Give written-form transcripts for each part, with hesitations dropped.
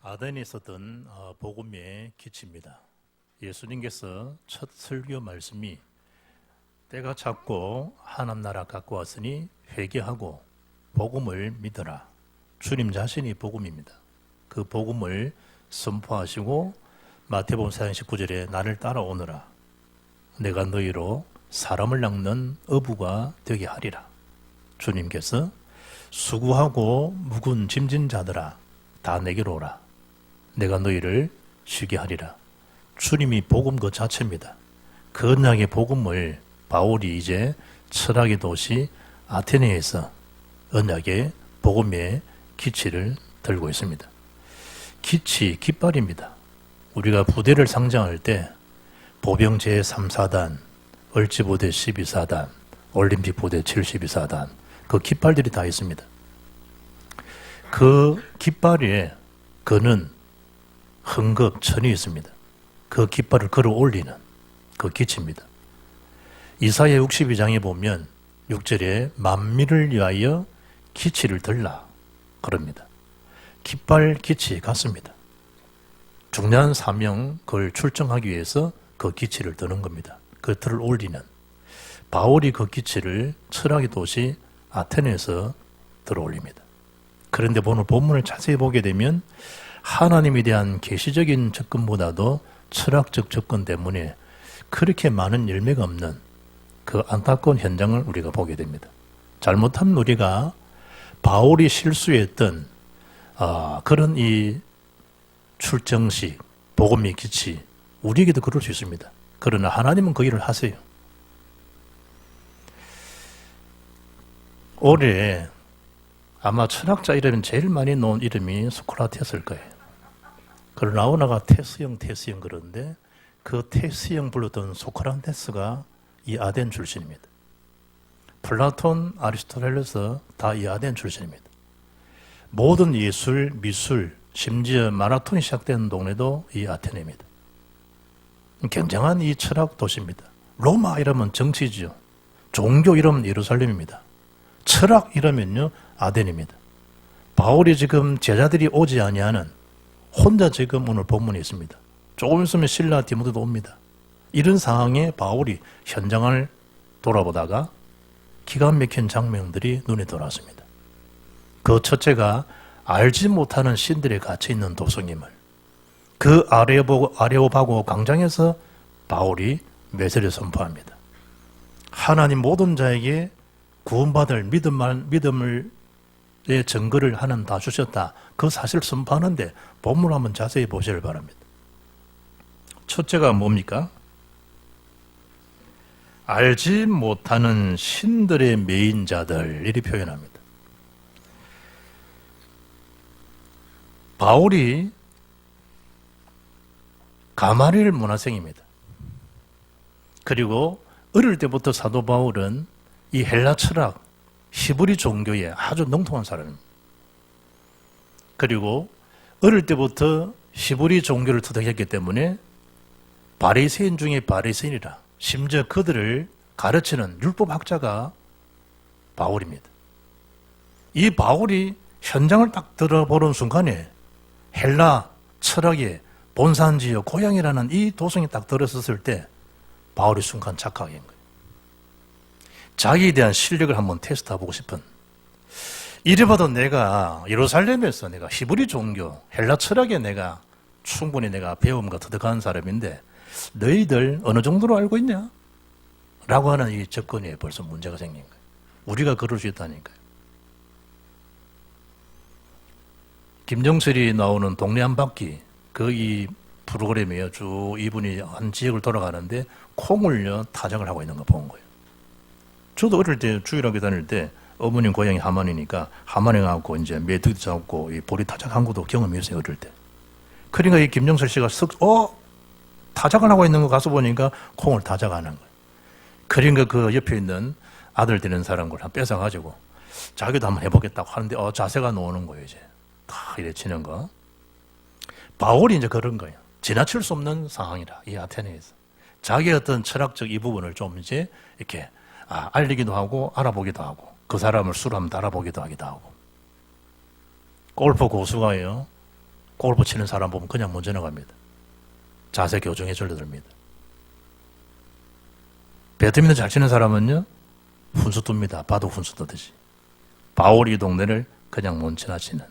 아덴에 있었던 복음의 기치입니다. 예수님께서 첫 설교 말씀이 때가 찼고 하나님 나라 갖고 왔으니 회개하고 복음을 믿어라. 주님 자신이 복음입니다. 그 복음을 선포하시고 마태복음 4장 19절에 나를 따라오너라. 내가 너희로 사람을 낚는 어부가 되게 하리라. 주님께서 수고하고 묵은 짐진 자들아 다 내게로 오라. 내가 너희를 쉬게 하리라. 주님이 복음 그 자체입니다. 그 언약의 복음을 바울이 이제 철학의 도시 아테네에서 언약의 복음의 기치를 들고 있습니다. 기치, 깃발입니다. 우리가 부대를 상징할 때 보병 제3, 4단, 얼지부대 12사단, 올림픽 부대 72사단 그 깃발들이 다 있습니다. 그 깃발에 그는 흥급, 천이 있습니다. 그 깃발을 걸어 올리는 그 기치입니다. 이사야 62장에 보면 6절에 만민을 위하여 기치를 들라 그럽니다. 깃발 기치 같습니다. 중요한 사명 그걸 출정하기 위해서 그 기치를 드는 겁니다. 그 들을 올리는 바울이 그 기치를 철학의 도시 아테네에서 들어 올립니다. 그런데 오늘 본문을 자세히 보게 되면 하나님에 대한 계시적인 접근보다도 철학적 접근 때문에 그렇게 많은 열매가 없는 그 안타까운 현장을 우리가 보게 됩니다. 잘못하면 우리가 바울이 실수했던 그런 이 출정식, 복음의 기치 우리에게도 그럴 수 있습니다. 그러나 하나님은 그 일을 하세요. 올해 아마 철학자 이름은 제일 많이 놓은 이름이 소크라테스일 거예요. 그러나 나오나가 테스형 그러는데 그 테스형 불렀던 소크라테스가 이 아덴 출신입니다. 플라톤, 아리스토텔레스 다 이 아덴 출신입니다. 모든 예술, 미술, 심지어 마라톤이 시작된 동네도 이 아테네입니다. 굉장한 이 철학 도시입니다. 로마 이러면 정치죠. 종교 이러면 예루살렘입니다. 철학 이러면요 아덴입니다. 바울이 지금 제자들이 오지 아니하는 혼자 지금 오늘 본문에 있습니다. 조금 있으면 실라 디모데도 옵니다. 이런 상황에 바울이 현장을 돌아보다가 기가 막힌 장면들이 눈에 들어왔습니다. 그 첫째가 알지 못하는 신들에 갇혀있는 도성임을 그 아레오바고 광장에서 바울이 메시지를 선포합니다. 하나님 모든 자에게 구원받을 믿음을 증거를 하나님 다 주셨다. 그 사실을 선포하는데 본문을 한번 자세히 보시길 바랍니다. 첫째가 뭡니까? 알지 못하는 신들의 매인 자들 이렇게 표현합니다. 바울이 가마리엘 문화생입니다. 그리고 어릴 때부터 사도 바울은 이 헬라 철학, 히브리 종교에 아주 능통한 사람입니다. 그리고 어릴 때부터 히브리 종교를 터득했기 때문에 바리새인 중에 바리새인이라 심지어 그들을 가르치는 율법학자가 바울입니다. 이 바울이 현장을 딱 들어보는 순간에 헬라 철학의 본산지요 고향이라는 이 도성에 딱 들어섰을 때 바울이 순간 착각한 거예요. 자기에 대한 실력을 한번 테스트해보고 싶은 이래봐도 내가 예루살렘에서 내가 히브리 종교 헬라 철학에 내가 충분히 내가 배움과 터득한 사람인데 너희들 어느 정도로 알고 있냐? 라고 하는 이 접근에 벌써 문제가 생긴 거예요. 우리가 그럴 수 있다니까요. 김정철이 나오는 동네 한 바퀴 그 이 프로그램이에요. 쭉 이분이 한 지역을 돌아가는데 콩을요 타작을 하고 있는 거 본 거예요. 저도 어릴 때 주일학교 다닐 때 어머님 고향이 하만이니까 하만에 가고 이제 메뚜기 잡고 이 보리 타작한 것도 경험이 있어요 어릴 때. 그러니까 이 김정철 씨가 타작을 하고 있는 거 가서 보니까 콩을 타작하는 거예요. 그러니까 그 옆에 있는 아들 되는 사람 걸 뺏어가지고 자기도 한번 해보겠다고 하는데 자세가 나오는 거예요 이제. 다 이래 치는 거. 바울이 이제 그런 거예요. 지나칠 수 없는 상황이라 이 아테네에서. 자기의 어떤 철학적 이 부분을 좀 이제 이렇게 알리기도 하고 알아보기도 하고 그 사람을 술 한번 알아보기도 하기도 하고 골프 고수가요 골프 치는 사람 보면 그냥 못 지나갑니다. 자세 교정해 줄러듭니다. 배드민턴 잘 치는 사람은요, 훈수 둡니다. 봐도 훈수 뜨듯이. 바울이 이 동네를 그냥 못 지나치는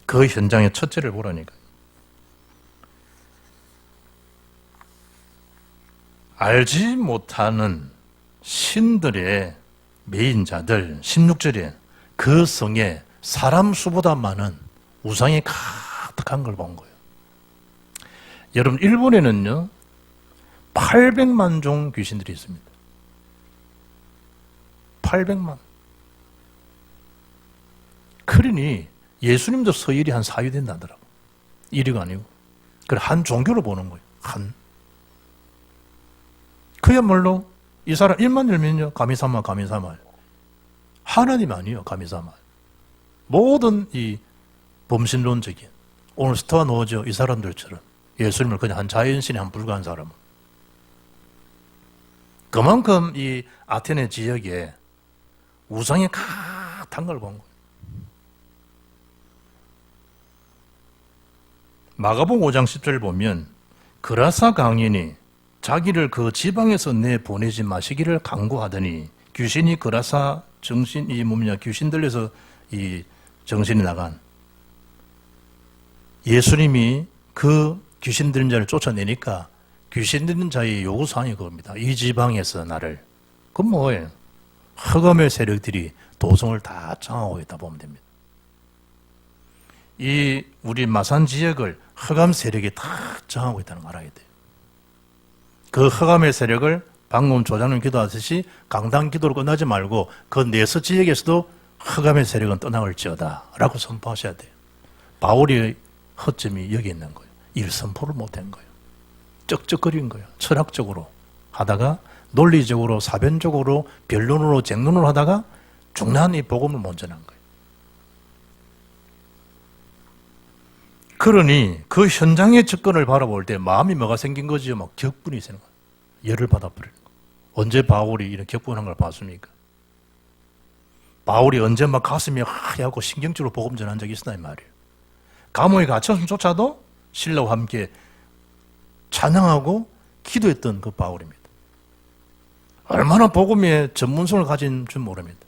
그 현장의 첫째를 보라니까. 알지 못하는 신들의 매인자들, 16절에 그 성에 사람 수보다 많은 우상이 가득한 걸 본 거예요. 여러분, 일본에는요 800만 종 귀신들이 있습니다. 800만. 그러니 예수님도 서일이 한 4위 된다더라고. 1위가 아니고. 그래, 한 종교로 보는 거예요. 한. 그야말로 이 사람 입만 열면요 가미사마 가미사마. 하나님 아니에요. 가미사마. 모든 이 범신론적인 오늘 스토아 노저 이 사람들처럼 예수님을 그냥 한 자연신에 한 불과한 사람은 그만큼 이 아테네 지역에 우상이 가득한 걸 본 거예요. 마가복음 5장 10절 보면 그라사 강인이 자기를 그 지방에서 내보내지 마시기를 강구하더니 귀신이 그라사 정신이 뭐냐 귀신 들려서 이 정신이 나간 예수님이 그 귀신 들린 자를 쫓아내니까 귀신 들린 자의 요구사항이 그겁니다. 이 지방에서 나를. 그건 뭐예요? 흑암의 세력들이 도성을 다 장하고 있다 보면 됩니다. 이 우리 마산 지역을 흑암 세력이 다 장하고 있다는 걸 알아야 돼요. 그 흑암의 세력을 방금 조장님 기도하듯이 강단 기도로 끝나지 말고 그 내서 지역에서도 흑암의 세력은 떠나갈지어다 라고 선포하셔야 돼요. 바울의 허점이 여기 있는 거예요. 일 선포를 못한 거예요. 쩍쩍거린 거예요. 철학적으로 하다가 논리적으로 사변적으로 변론으로 쟁론으로 하다가 중요한 이 복음을 못 전한 거예요. 그러니 그 현장의 접근을 바라볼 때 마음이 뭐가 생긴 거지요? 막 격분이 생긴 거예요. 열을 받아버리는 거예요. 언제 바울이 이런 격분한 걸 봤습니까? 바울이 언제 막 가슴이 하얗고 신경질로 복음 전한 적이 있었나 이 말이에요. 감옥에 갇혔음조차도 신라와 함께 찬양하고 기도했던 그 바울입니다. 얼마나 복음의 전문성을 가진 줄 모릅니다.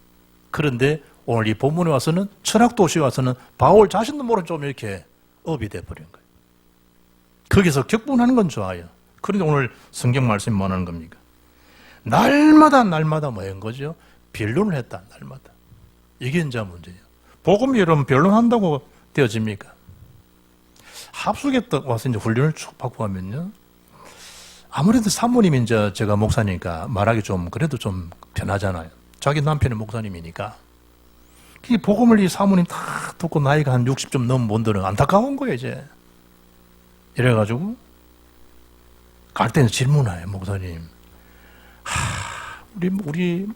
그런데 오늘 이 본문에 와서는 철학도시에 와서는 바울 자신도 모르게 좀 이렇게 업이 돼버린 거예요. 거기서 격분하는 건 좋아요. 그런데 오늘 성경 말씀이 뭐 하는 겁니까? 날마다 뭐 한 거죠? 변론을 했다. 날마다. 이게 이제 문제예요. 복음이 여러분 변론한다고 되어집니까? 합숙에 와서 이제 훈련을 쭉 받고 가면요. 아무래도 사모님이 이제 제가 목사니까 말하기 좀 그래도 좀 편하잖아요. 자기 남편이 목사님이니까. 이 복음을 이 사모님 다 듣고 나이가 한 60좀 넘은 분들은 안타까운 거예요, 이제. 이래가지고 갈 때는 질문해요, 목사님. 우리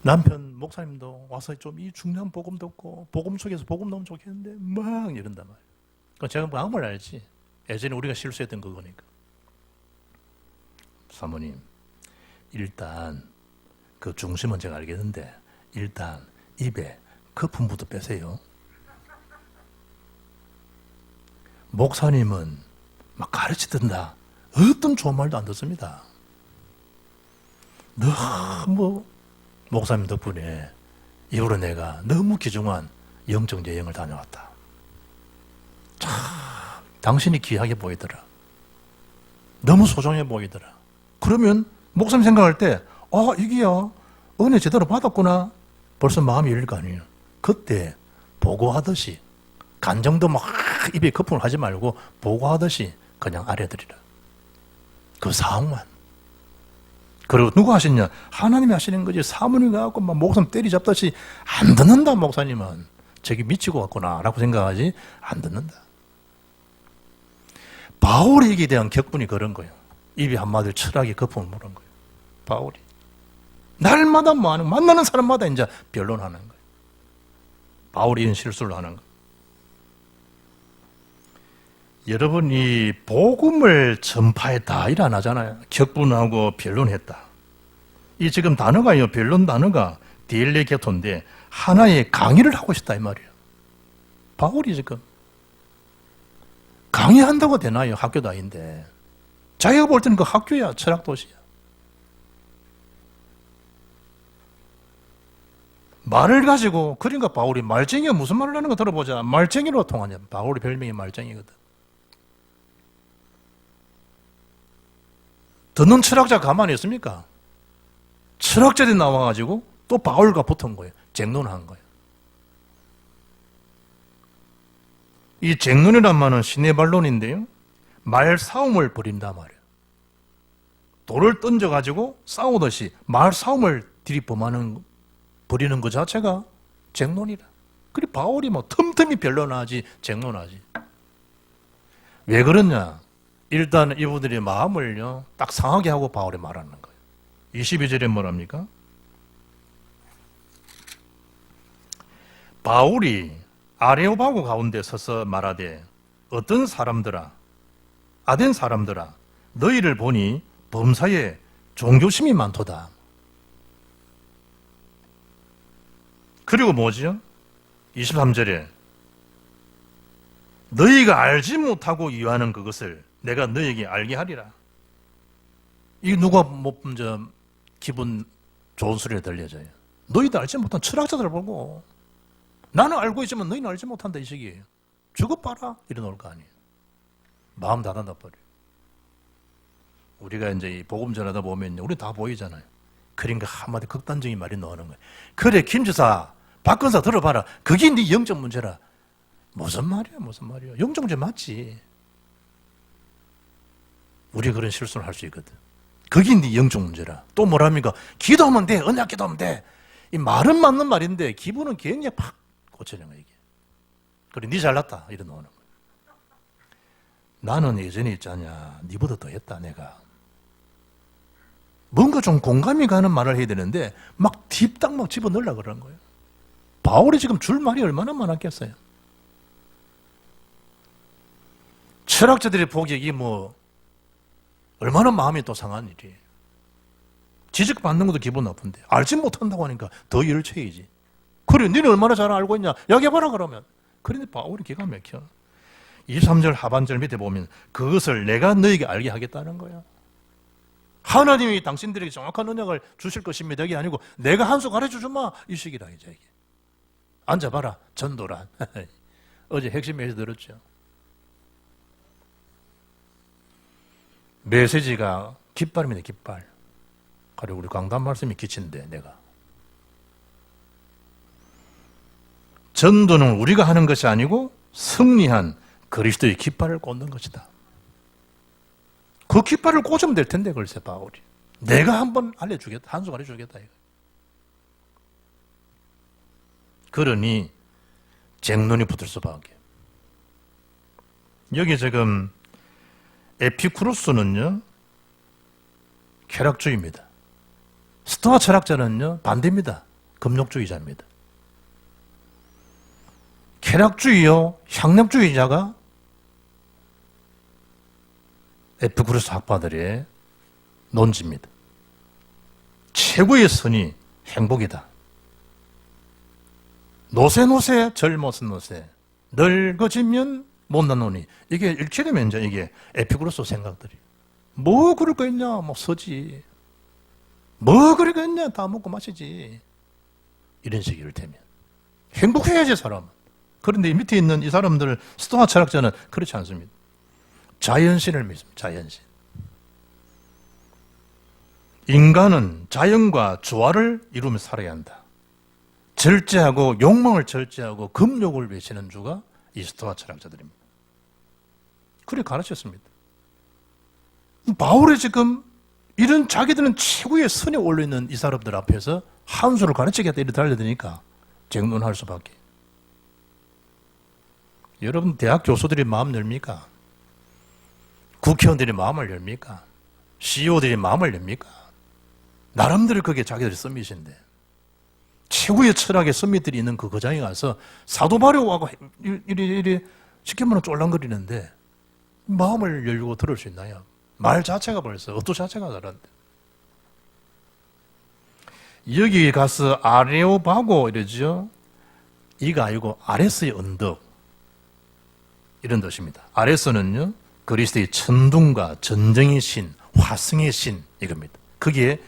남편 목사님도 와서 좀 이 중요한 복음 듣고 복음 속에서 복음 넣으면 좋겠는데 막 이런단 말이에요. 그러니까 제가 마음을 알지. 예전에 우리가 실수했던 그거니까. 사모님, 일단 그 중심은 제가 알겠는데 일단 입에 거품부터 빼세요. 목사님은 막 가르치던다. 어떤 좋은 말도 안 듣습니다. 너무 목사님 덕분에 이후로 내가 너무 귀중한 영적 여행을 다녀왔다. 참 당신이 귀하게 보이더라. 너무 소중해 보이더라. 그러면 목사님 생각할 때 이게야 은혜 제대로 받았구나. 벌써 마음이 열릴 거 아니에요. 그때 보고하듯이 간정도 막 입에 거품을 하지 말고 보고하듯이 그냥 알려드리라. 그 상황만. 그리고 누가 하시냐? 하나님이 하시는 거지. 사모님이 가갖고 막 목사님 때리잡듯이 안 듣는다, 목사님은. 저기 미치고 왔구나 라고 생각하지 안 듣는다. 바울에게 대한 격분이 그런 거예요. 입이 한마디로 철학의 거품을 물은 거예요. 바울이. 날마다 뭐 하는, 만나는 사람마다 이제 변론하는 거예요. 바울이 이런 실수를 하는 거예요. 여러분이 복음을 전파했다 일 안 하잖아요. 격분하고 변론했다. 이 지금 단어가요. 변론 단어가 디엘레게토인데 하나의 강의를 하고 싶다 이 말이에요. 바울이 지금 강의한다고 되나요? 학교도 아닌데. 자기가 볼 때는 그 학교야, 철학도시야. 말을 가지고, 그러니까 바울이 말쟁이가 무슨 말을 하는 거 들어보자. 말쟁이로 통하냐. 바울의 별명이 말쟁이거든. 듣는 철학자 가만히 있습니까? 철학자들이 나와가지고 또 바울과 붙은 거예요. 쟁론한 거예요. 이 쟁론이란 말은 시네발론인데요. 말싸움을 벌인다 말이에요. 돌을 던져가지고 싸우듯이 말싸움을 벌이는 것 자체가 쟁론이라. 그리고 바울이 뭐 틈틈이 변론하지 쟁론하지. 왜 그러냐? 일단 이분들의 마음을요 딱 상하게 하고 바울이 말하는 거예요. 22절에 뭐랍니까? 바울이 아레오바고 가운데 서서 말하되 어떤 사람들아 아덴 사람들아 너희를 보니 범사에 종교심이 많도다. 그리고 뭐지요? 23절에 너희가 알지 못하고 이유하는 그것을 내가 너희에게 알게 하리라. 이게 누가 기분 좋은 소리를 들려줘요. 너희도 알지 못한 철학자들 보고 나는 알고 있지만 너희는 알지 못한다 이 식이에요. 저것 봐라 이러놓을 거 아니에요. 마음 닫아놔 버려. 우리가 이제 이 복음 전하다 보면 우리 다 보이잖아요. 그러니까 한마디 극단적인 말이 나오는 거예요. 그래 김지사 박근사 들어봐라. 그게 네 영적 문제라. 무슨 말이야 무슨 말이야. 영적 문제 맞지. 우리 그런 실수를 할 수 있거든. 그게 네 영적 문제라. 또 뭐랍니까? 기도하면 돼. 언약 기도하면 돼. 이 말은 맞는 말인데 기분은 굉장히 팍 고쳐지는 거야 이게. 그래 네 잘났다 이런 나오는 거야. 나는 예전에 있잖냐. 니보다 더 했다 내가. 뭔가 좀 공감이 가는 말을 해야 되는데 막 딥딱 막 집어넣으려고 그러는 거예요. 바울이 지금 줄 말이 얼마나 많았겠어요. 철학자들이 보기에 이게 뭐 얼마나 마음이 또 상한 일이에요. 지적받는 것도 기분 나쁜데 알지 못한다고 하니까 더 일을 쳐야지. 그래 너는 얼마나 잘 알고 있냐 이야기해봐라 그러면. 그런데 바울이 기가 막혀. 23절 하반절 밑에 보면 그것을 내가 너에게 알게 하겠다는 거야. 하나님이 당신들에게 정확한 언약을 주실 것입니다. 이게 아니고 내가 한 수 가르쳐 주마 이 식이라 이제 이게. 앉아봐라 전도란. 어제 핵심 메시지 들었죠. 메시지가 깃발입니다. 깃발. 그리고 우리 강단 말씀이 기친데 내가. 전도는 우리가 하는 것이 아니고 승리한 그리스도의 깃발을 꽂는 것이다. 그 깃발을 꽂으면 될 텐데 글쎄 바울이. 내가 한번 알려주겠다. 한 수 가르쳐주겠다. 이거. 그러니 쟁론이 붙을 수밖에. 여기 지금 에피쿠로스는요 쾌락주의입니다. 스토아 철학자는요 반대입니다. 금욕주의자입니다. 쾌락주의요 향락주의자가 에피쿠로스 학파들의 논지입니다. 최고의 선이 행복이다. 노세 젊었은 노세 늙어지면 못나노니 이게 읽게 되면 이제 이게 에피쿠로스 생각들이 뭐 그럴 거 있냐 뭐 서지 뭐 그럴 거 있냐 다 먹고 마시지 이런 식이 이를테면 행복해야지 사람은. 그런데 이 밑에 있는 이 사람들 스토아 철학자는 그렇지 않습니다. 자연신을 믿습니다. 자연신. 인간은 자연과 조화를 이루며 살아야 한다. 절제하고 욕망을 절제하고 금욕을 외치는 주가 이 스토아 철학자들입니다. 그래 가르쳤습니다. 바울이 지금 이런 자기들은 최고의 선에 올려있는 이 사람들 앞에서 한 수를 가르치겠다 이렇게 달려드니까 쟁론할 수밖에. 여러분 대학 교수들이 마음 열립니까? 국회의원들이 마음을 열립니까? CEO들이 마음을 엽니까? 나름대로 그게 자기들이 서밋인데 최고의 철학의 서밋들이 있는 그 거장에 가서 사도 바려하고 이리 쉽게 말하면 쫄랑거리는데 마음을 열고 들을 수 있나요? 말 자체가 벌써 어또 자체가 다른데 여기 가서 아레오바고 이러죠. 이가 아니고 아레스의 언덕 이런 뜻입니다. 아레스는요, 그리스도의 천둥과 전쟁의 신, 화성의 신 이겁니다. 거기에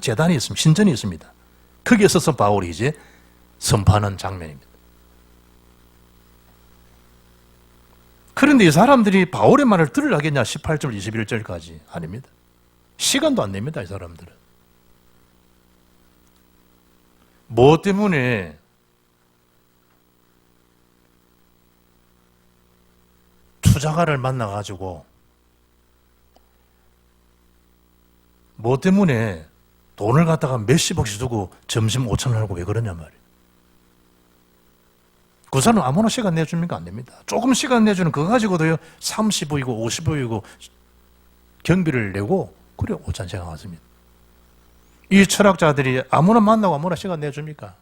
재단이 있습니다. 신전이 있습니다. 거기에 서서 바울이 이제 선포하는 장면입니다. 그런데 이 사람들이 바울의 말을 들으려겠냐? 18절, 21절까지. 아닙니다. 시간도 안 냅니다, 이 사람들은. 뭐 때문에? 투자가를 만나가지고 뭐 때문에 돈을 갖다가 몇십억씩 주고 점심 5,000원 하고 왜 그러냐 말이에요. 그 사람은 아무나 시간 내줍니까? 안 됩니다. 조금 시간 내주는 그거 가지고도요 30억이고 50억이고 경비를 내고 그래 오찬시간 왔습니다. 이 철학자들이 아무나 만나고 아무나 시간 내줍니까?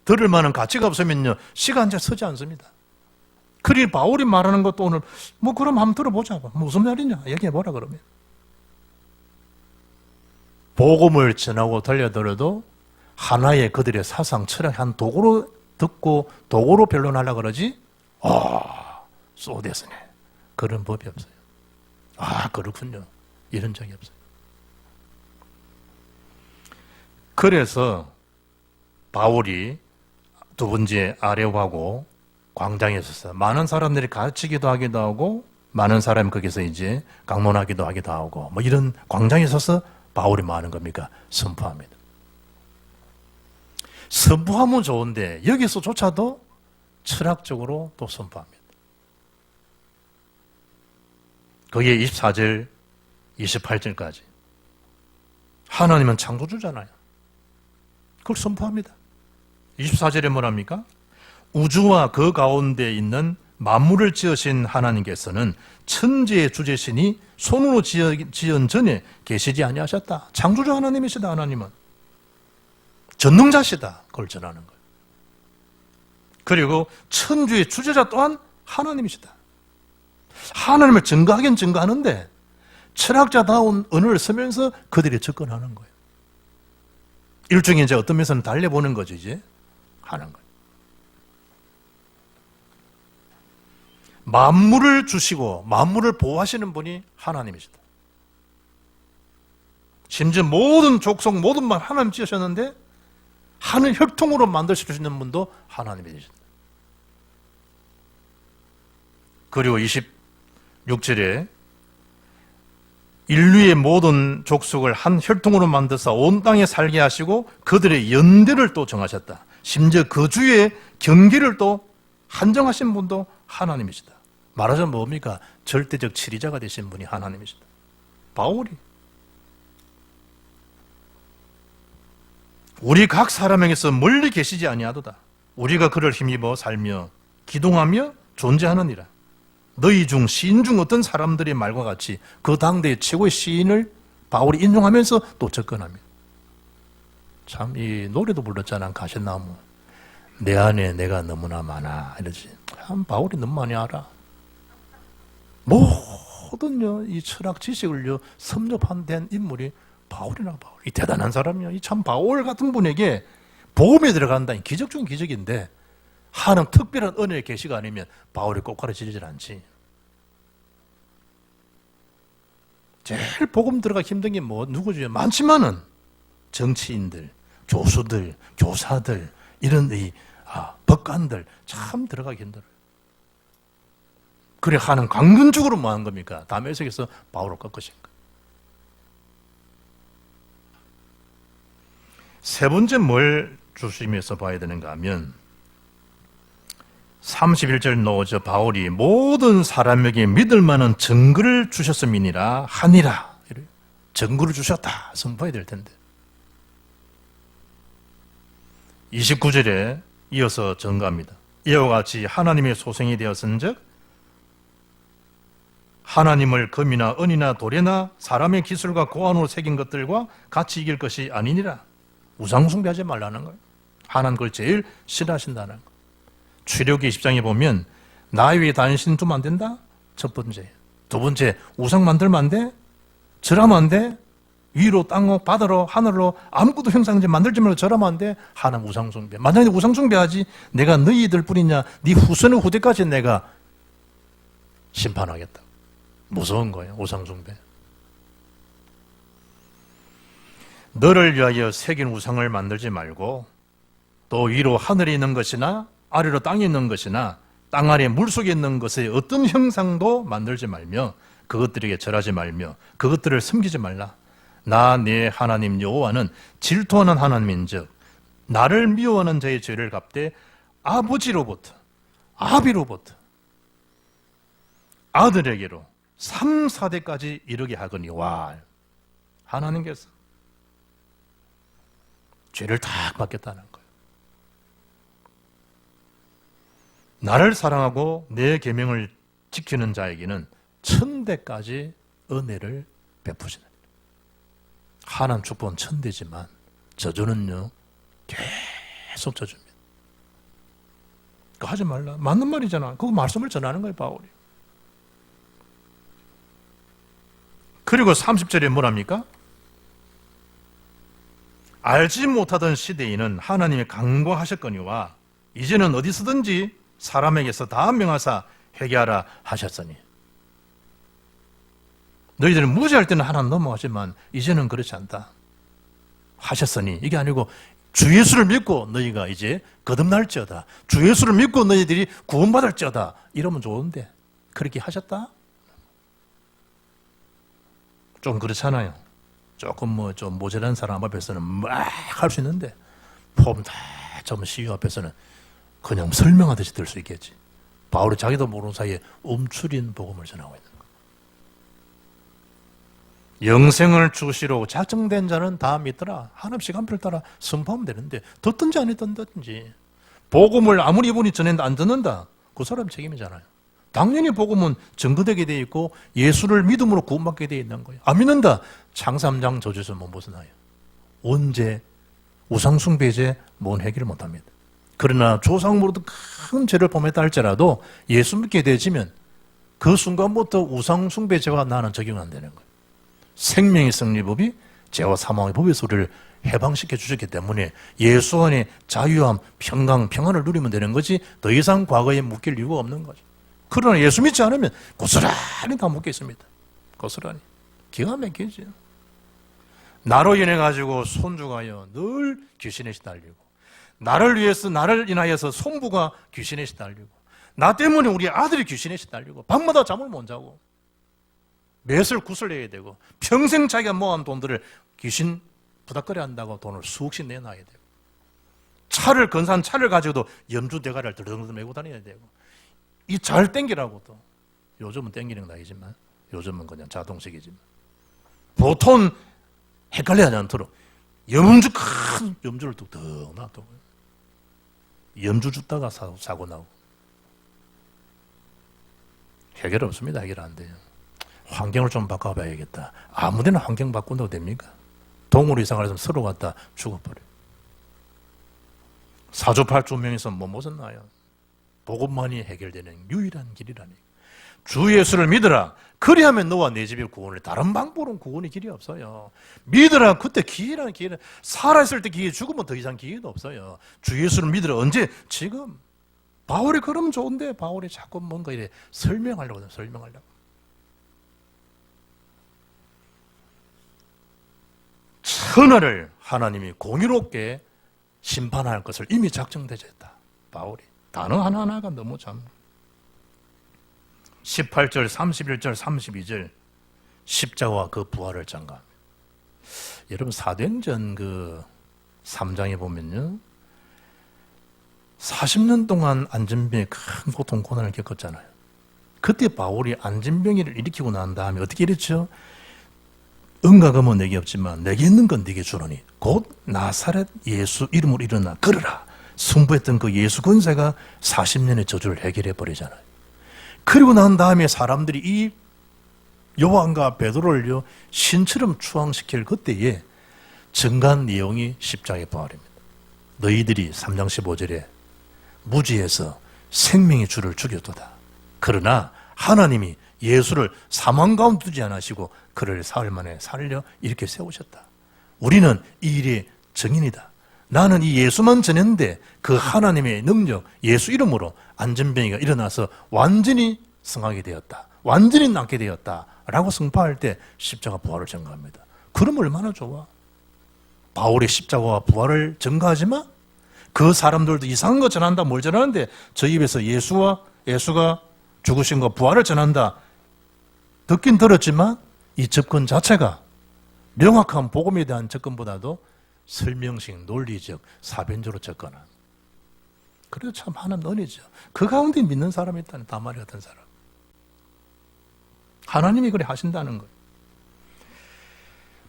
들을 만한 가치가 없으면요 시간제 서지 않습니다. 그리 바울이 말하는 것도 오늘 뭐 그럼 한번 들어보자. 무슨 말이냐 얘기해보라 그러면. 복음을 전하고 들려들어도 하나의 그들의 사상 철학 한 도구로 듣고 도구로 변론하려고 그러지. 쏘대스네. 그런 법이 없어요. 그렇군요. 이런 적이 없어요. 그래서 바울이 두 번째 아레오하고 광장에 서서 많은 사람들이 가르치기도 하기도 하고 많은 사람이 거기서 이제 강론하기도 하기도 하고 뭐 이런 광장에 서서 바울이 뭐 하는 겁니까? 선포합니다. 선포하면 좋은데 여기서조차도 철학적으로 또 선포합니다. 거기에 24절, 28절까지 하나님은 창조주잖아요. 그걸 선포합니다. 24절에 뭐랍니까? 우주와 그 가운데 있는 만물을 지으신 하나님께서는 천지의 주제신이 손으로 지은 전에 계시지 아니하셨다. 창조주 하나님이시다. 하나님은 전능자시다. 그걸 전하는 거예요. 그리고 천주의 주제자 또한 하나님이시다. 하나님을 증거하긴 증거하는데 철학자다운 언어를 쓰면서 그들이 접근하는 거예요. 일종의 이제 어떤 면에서는 달래보는 거죠. 이제 하는 거예요. 만물을 주시고 만물을 보호하시는 분이 하나님이시다. 심지어 모든 족속 모든 말 하나님 지으셨는데 하늘 혈통으로 만드실 수 있는 분도 하나님이시다. 그리고 26절에 인류의 모든 족속을 한 혈통으로 만드사 온 땅에 살게 하시고 그들의 연대를 또 정하셨다. 심지어 그 주의 경계를 또 한정하신 분도 하나님이시다. 말하자면 뭡니까? 절대적 치리자가 되신 분이 하나님이시다. 바울이. 우리 각 사람에게서 멀리 계시지 아니하도다. 우리가 그를 힘입어 살며 기동하며 존재하느니라. 너희 중 시인 중 어떤 사람들의 말과 같이 그 당대의 최고의 시인을 바울이 인용하면서 또 접근합니다. 참 이 노래도 불렀잖아. 가시나무. 내 안에 내가 너무나 많아. 이러지. 참 바울이 너무 많이 알아. 모든요 이 철학 지식을요 섭렵한 된 인물이 바울이나 바울. 이 대단한 사람이야. 이 참 바울 같은 분에게 복음이 들어간다니 기적 중 기적인데 하는 특별한 은혜의 계시가 아니면 바울이 꼭 가르치질 않지. 제일 복음 들어가 힘든 게 뭐 누구죠? 많지만은 정치인들, 교수들, 교사들 이런 이 법관들 참 들어가기 힘들어요. 그래 하는 강근적으로 뭐 하는 겁니까? 다메섹에서 바울을 꺾으신 거. 세 번째 뭘 조심해서 봐야 되는가 하면 31절 놓으죠. 바울이 모든 사람에게 믿을 만한 증거를 주셨음이니라 하니라. 증거를 주셨다. 선포해야 될 텐데. 29절에 이어서 증거합니다. 이와 같이 하나님의 소생이 되었은즉 하나님을 금이나 은이나 돌에나 사람의 기술과 고안으로 새긴 것들과 같이 이길 것이 아니니라. 우상 숭배하지 말라는 거예요. 하나님 그걸 제일 싫어하신다는 거예요. 출애굽기 20장에 보면 나 위에 다른 신 두면 안 된다? 첫 번째. 두 번째, 우상 만들면 안 돼? 절하면 안 돼? 위로 땅으로 바다로 하늘로 아무것도 형상지 만들지 말고 절하면 안 돼? 하나님 우상 숭배. 만약에 우상 숭배하지 내가 너희들 뿐이냐 네 후손의 후대까지 내가 심판하겠다. 무서운 거예요. 우상숭배. 너를 위하여 새긴 우상을 만들지 말고 또 위로 하늘에 있는 것이나 아래로 땅에 있는 것이나 땅 아래 물속에 있는 것의 어떤 형상도 만들지 말며 그것들에게 절하지 말며 그것들을 섬기지 말라. 나 네 하나님 여호와는 질투하는 하나님인즉 나를 미워하는 자의 죄를 갚되 아버지로부터 아비로부터 아들에게로 3, 4대까지 이르게 하거니와. 하나님께서 죄를 다 받겠다는 거예요. 나를 사랑하고 내 계명을 지키는 자에게는 1000대까지 은혜를 베푸시는. 하나님 축복은 1000대지만 저주는요 계속 저주입니다. 그거 하지 말라. 맞는 말이잖아. 그 말씀을 전하는 거예요, 바울이. 그리고 30절에 뭐랍니까? 알지 못하던 시대에는 하나님이 강구하셨거니와 이제는 어디서든지 사람에게서 다 명하사 회개하라 하셨으니. 너희들은 무지할 때는 하나님 넘어가지만 이제는 그렇지 않다 하셨으니, 이게 아니고 주 예수를 믿고 너희가 이제 거듭날지어다, 주 예수를 믿고 너희들이 구원받을지어다 이러면 좋은데 그렇게 하셨다? 좀 그렇잖아요. 조금 좀 모자란 사람 앞에서는 막 할 수 있는데 폼 다 좀 시유 앞에서는 그냥 설명하듯이 들 수 있겠지. 바울이 자기도 모르는 사이에 움츠린 복음을 전하고 있는 거예요. 영생을 주시러 작정된 자는 다 믿더라. 하나님 시간표를 따라 선포하면 되는데 듣든지 안 듣든지 복음을 아무리 이분이 전했는데 안 듣는다, 그 사람 책임이잖아요. 당연히 복음은 증거되게 되어 있고 예수를 믿음으로 구원받게 되어 있는 거예요. 안 믿는다, 창세 3장 저주에서 못 벗어나요. 언제 우상숭배죄 뭔 해결을 못합니다. 그러나 조상으로부터 큰 죄를 범했다 할지라도 예수 믿게 되어지면 그 순간부터 우상숭배죄가 나는 적용 안 되는 거예요. 생명의 성리법이 죄와 사망의 법의 소리를 해방시켜 주셨기 때문에 예수 안에 자유함, 평강, 평안을 누리면 되는 거지 더 이상 과거에 묶일 이유가 없는 거죠. 그러나 예수 믿지 않으면 고스란히 다 묶여 있습니다. 고스란히. 기가 막히죠. 나로 인해 가지고 손주가요 늘 귀신에 시달리고, 나를 위해서 나를 인하여서 손부가 귀신에 시달리고, 나 때문에 우리 아들이 귀신에 시달리고, 밤마다 잠을 못 자고 매설 구슬해야 되고, 평생 자기가 모은 돈들을 귀신 부닥거려 한다고 돈을 수억씩 내놔야 되고, 차를 근사한 차를 가지고도 염주 대가리를 들덩들덩 메고 다녀야 되고, 이 잘 땡기라고도, 요즘은 땡기는 건 아니지만 요즘은 그냥 자동식이지만 보통 헷갈려하지 않도록 염주, 큰 염주를 뚝뚝 놔두고 염주 줍다가 사고 나고. 해결 없습니다. 해결 안 돼요. 환경을 좀 바꿔봐야겠다. 아무데나 환경 바꾼다고 됩니까? 동물 이상을 해서 서로 갖다 죽어버려요. 사주팔주명에서 뭐 벗어나요? 복음만이 해결되는 유일한 길이라니. 주 예수를 믿으라. 그리하면 너와 내 집이 구원을. 다른 방법으로는 구원의 길이 없어요. 믿으라. 그때 기회라는 기회는 살아있을 때 기회, 죽으면 더 이상 기회도 없어요. 주 예수를 믿으라. 언제? 지금. 바울이 그러면 좋은데 바울이 자꾸 뭔가 이래 설명하려고 해요. 설명하려고. 천하를 하나님이 공의롭게 심판할 것을 이미 작정되어 있다. 바울이. 단어 하나하나가 너무 참. 18절, 31절, 32절 십자가와 그 부활을 장가합니다. 여러분 사도행전 그 3장에 보면요 40년 동안 안전병에 큰 고통 고난을 겪었잖아요. 그때 바울이 안전병을 일으키고 난 다음에 어떻게 이랬죠? 은과 금은 내게 없지만 내게 있는 건 네게 주노니 곧 나사렛 예수 이름으로 일어나 걸으라. 승부했던 그 예수 권세가 40년의 저주를 해결해 버리잖아요. 그리고 난 다음에 사람들이 이 요한과 베드로를 신처럼 추앙시킬 그때에 증가한 내용이 십자가의 부활입니다. 너희들이 3장 15절에 무지에서 생명의 주를 죽였도다. 그러나 하나님이 예수를 사망 가운데 두지 않으시고 그를 사흘 만에 살려 이렇게 세우셨다. 우리는 이 일의 증인이다. 나는 이 예수만 전했는데 그 하나님의 능력, 예수 이름으로 안전병이가 일어나서 완전히 승하게 되었다. 완전히 낫게 되었다. 라고 선포할 때 십자가 부활을 증거합니다. 그럼 얼마나 좋아? 바울이 십자가와 부활을 증거하지만 그 사람들도 이상한 거 전한다. 뭘 전하는데 저 입에서 예수가 죽으신 거 부활을 전한다. 듣긴 들었지만 이 접근 자체가 명확한 복음에 대한 접근보다도 설명식, 논리적, 사변적으로 접근한. 그래도 참 하나님 은혜죠. 그 가운데 믿는 사람이 있다는 다말이 같은 사람. 하나님이 그래 하신다는 거예요.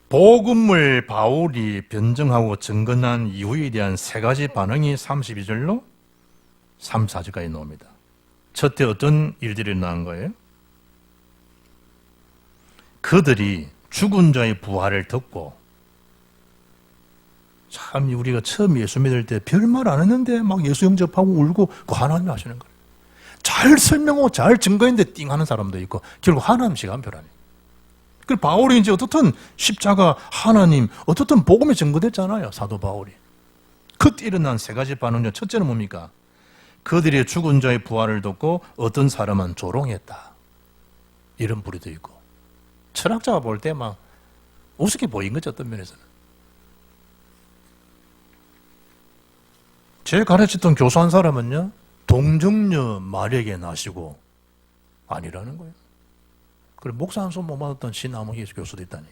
복음을 바울이 변증하고 증거한 이유에 대한 세 가지 반응이 32절로 34절까지 나옵니다. 첫째 어떤 일들이 일어난 거예요? 그들이 죽은 자의 부활을 듣고, 참 우리가 처음 예수 믿을 때 별말 안 했는데 막 예수 영접하고 울고 그 하나님이 하시는 거예요. 잘 설명하고 잘 증거했는데 띵 하는 사람도 있고 결국 하나님 시간표 아니에요. 그 바울이 이제 어떻든 십자가 하나님 어떻든 복음에 증거됐잖아요. 사도 바울이. 그때 일어난 세 가지 반응 중 첫째는 뭡니까? 그들이 죽은 자의 부활을 듣고 어떤 사람은 조롱했다. 이런 부류도 있고 철학자가 볼 때 막 우습게 보인 거죠. 어떤 면에서는. 제가 가르쳤던 교수 한 사람은요. 동정녀 마리에게 나시고 아니라는 거예요. 그리고 목사 한 손 못 받았던 신암흑 교수도 있다니.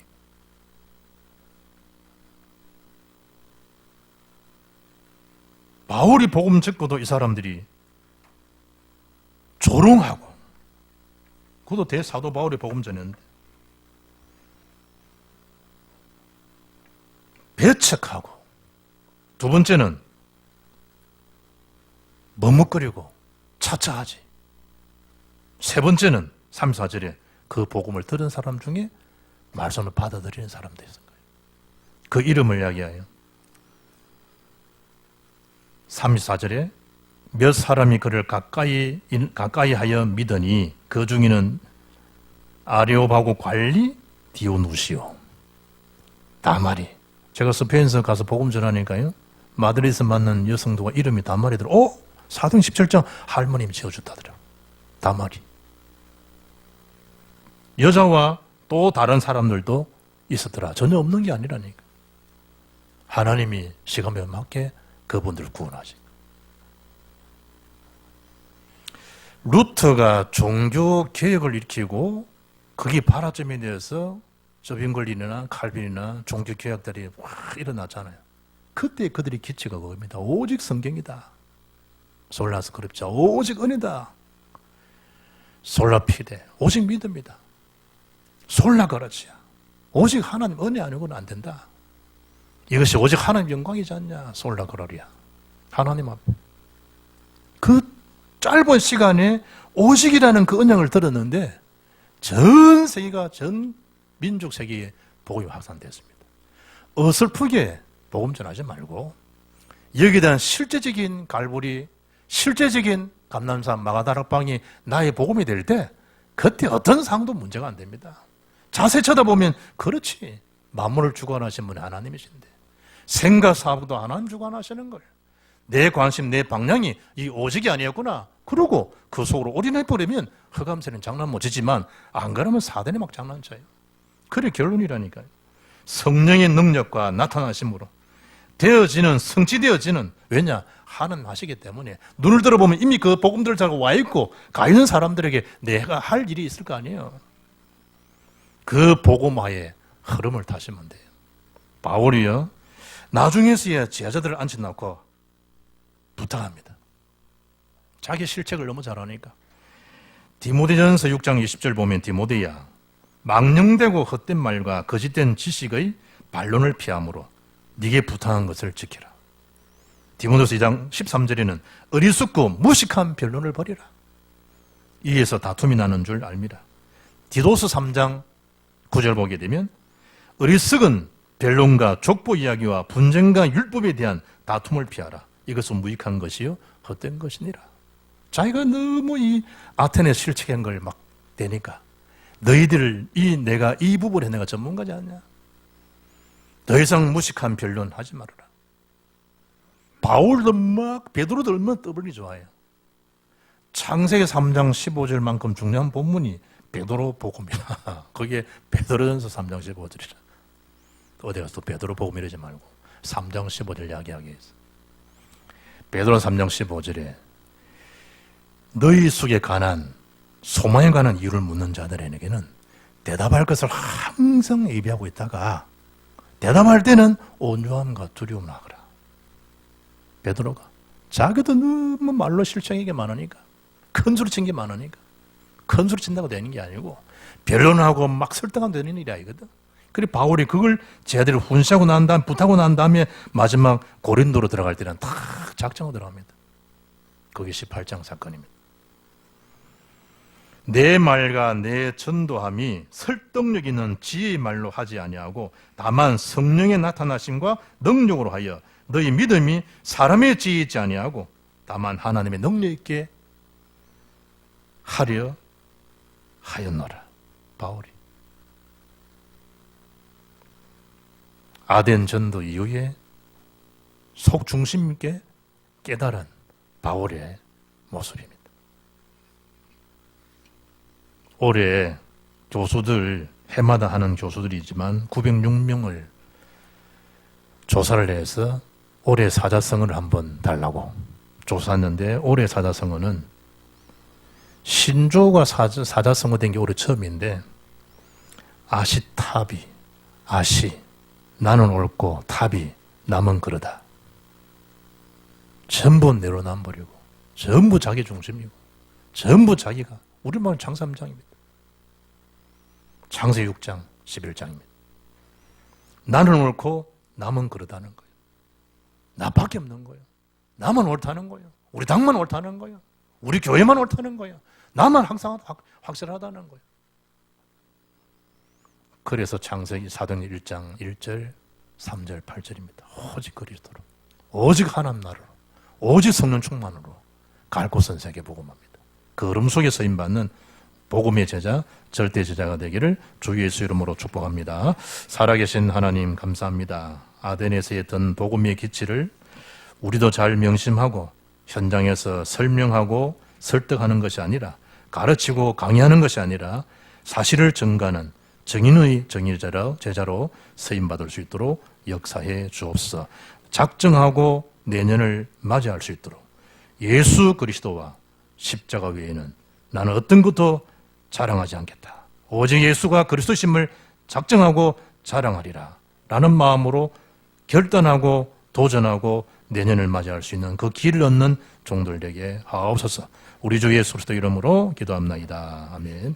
바울이 복음 듣고도 이 사람들이 조롱하고, 그것도 대사도 바울이 복음 전했는데 배척하고, 두 번째는 머뭇거리고 차차하지. 세 번째는 3, 4절에 그 복음을 들은 사람 중에 말씀을 받아들이는 사람도 있는 거예요. 그 이름을 이야기해요. 3, 4절에 몇 사람이 그를 가까이 하여 믿으니 그 중에는 아레오바고 관리 디오누시오. 다말이. 제가 스페인에서 가서 복음 전하니까요. 마드리드에서 만난 여성도가 이름이 다말이더라. 사도행 17장 할머님이 지어줬다더라. 다말이. 여자와 또 다른 사람들도 있었더라. 전혀 없는 게 아니라니까. 하나님이 시간에 맞게 그분들을 구원하지. 루터가 종교 개혁을 일으키고 그게 발화점이 되어서 저빙글린이나 칼빈이나 종교 개혁들이 확 일어났잖아요. 그때 그들이 기치가 그겁니다. 오직 성경이다. 솔라 스크립처, 오직 은혜다. 솔라 피데, 오직 믿음이다. 솔라 그렇지야. 오직 하나님 은혜 아니고는 안 된다. 이것이 오직 하나님 영광이지 않냐. 솔라 그러리야. 하나님 앞에. 그 짧은 시간에 오직이라는 그 언약을 들었는데 전 세계가 전 민족 세계에 복음이 확산됐습니다. 어설프게 복음 전하지 말고 여기에 대한 실제적인 갈보리, 실제적인 감람산 마가다락방이 나의 복음이 될 때 그때 어떤 상도 문제가 안 됩니다. 자세히 쳐다보면 그렇지. 만물을 주관하신 분이 하나님이신데 생과 사업도 하나님 주관하시는 걸. 내 관심, 내 방향이 이 오직이 아니었구나. 그러고 그 속으로 올인해버리면 허감세는 장난 못 치지만 안 그러면 사단이 막 장난쳐요. 그래 결론이라니까요. 성령의 능력과 나타나심으로 되어지는, 성취되어지는, 왜냐? 하나님 하시기 때문에 눈을 들어보면 이미 그 복음들을 잘 와 있고 가 있는 사람들에게 내가 할 일이 있을 거 아니에요. 그 복음화의 흐름을 타시면 돼요. 바울이요. 나중에서야 제자들을 앉혀놓고 부탁합니다. 자기 실책을 너무 잘하니까. 디모데전서 6장 20절 보면 디모데야 망령되고 헛된 말과 거짓된 지식의 반론을 피함으로 네게 부탁한 것을 지키라. 디모데서 2장 13절에는 어리숙고 무식한 변론을 버리라. 이에서 다툼이 나는 줄 알미라. 디도서 3장 9절 보게 되면 어리석은 변론과 족보 이야기와 분쟁과 율법에 대한 다툼을 피하라. 이것은 무익한 것이요 헛된 것이니라. 자기가 너무 이 아테네 실책한 걸 막 대니까 너희들 내가 이 부분에 내가 전문가지 않냐? 더 이상 무식한 변론 하지 말아라. 바울도 막 베드로도 얼마나 떠벌리 좋아해요. 창세기 3장 15절만큼 중요한 본문이 베드로 복음이라. 거기에 베드로전서 3장 15절이라. 어디 가서 또 베드로 복음 이러지 말고 3장 15절 이야기하게 했어. 베드로 3장 15절에 너희 속에 관한 소망에 관한 이유를 묻는 자들에게는 대답할 것을 항상 예비하고 있다가 대답할 때는 온유함과 두려움을 하거라. 베드로가 자기도 너무 말로 실정이 많으니까 큰 소리 친 게 많으니까 큰 소리 친다고 되는 게 아니고 변론하고 막 설득하면 되는 일이 아니거든. 그리고 바울이 그걸 제자들이 훈시하고 난 다음 부탁하고 난 다음에 마지막 고린도로 들어갈 때는 다 작정하고 들어갑니다. 그게 18장 사건입니다. 내 말과 내 전도함이 설득력 있는 지혜의 말로 하지 아니하고 다만 성령의 나타나심과 능력으로 하여 너희 믿음이 사람의 지혜에 있지 아니하고 다만 하나님의 능력 있게 하려 하였노라. 바울이 아덴 전도 이후에 속 중심 있게 깨달은 바울의 모습입니다. 올해 교수들 해마다 하는 교수들이지만 906명을 조사를 해서 올해 사자성어를 한번 달라고 조사했는데 올해 사자성어는 신조가 사자성어 된 게 올해 처음인데 아시타비, 아시, 나는 옳고 타비, 남은 그러다. 전부 내로남불이고 전부 자기 중심이고 전부 자기가 우리말은 창세 3장입니다. 창세 6장 11장입니다. 나는 옳고 남은 그러다는 거예요. 나밖에 없는 거예요. 나만 옳다는 거예요. 우리 당만 옳다는 거예요. 우리 교회만 옳다는 거예요. 나만 항상 확실하다는 거예요. 그래서 창세기 사도행 1장 1절 3절 8절입니다. 오직 그리스도로 오직 하나님 나라로 오직 성령 충만으로 갈 곳은 세계복음합니다. 그 얼음 속에 서임받는 복음의 제자, 절대 제자가 되기를 주 예수 이름으로 축복합니다. 살아계신 하나님 감사합니다. 아덴에서의 던 복음의 기치를 우리도 잘 명심하고 현장에서 설명하고 설득하는 것이 아니라 가르치고 강의하는 것이 아니라 사실을 전가하는 정인의 제자로 쓰임받을 수 있도록 역사해 주옵소서. 작정하고 내년을 맞이할 수 있도록 예수 그리스도와 십자가 외에는 나는 어떤 것도 자랑하지 않겠다. 오직 예수가 그리스도심을 작정하고 자랑하리라 라는 마음으로 결단하고 도전하고 내년을 맞이할 수 있는 그 길을 얻는 종들 되게 하옵소서. 우리 주 예수 그리스도 이름으로 기도합나이다. 아멘.